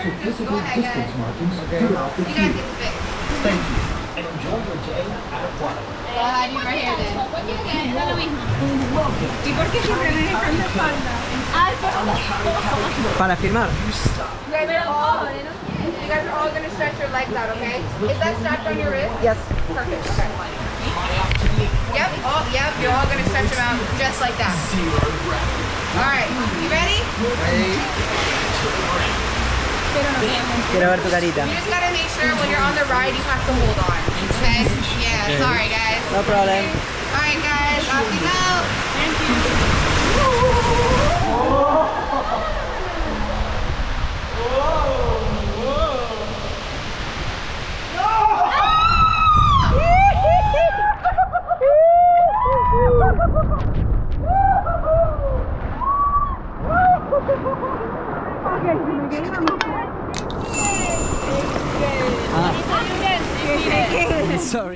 to physical distance markings throughout the You guys queue. get to pick. Thank you, and enjoy your day at Aquatic. I do right here then. ¿Y por qué siempre me dejan de espalda? Ay, Para firmar. You guys are all gonna stretch your legs out, okay? Is that strapped on your wrist? Yes. Perfect. Okay. Yep. Oh, yep. You're all gonna stretch them out just like that. All right. You ready? Quiero ver tu carita. You just gotta make sure when you're on the ride, you have to hold on. Okay? Yeah. Sorry, guys. No problem. All right, guys. Off you go. Thank you. Sorry.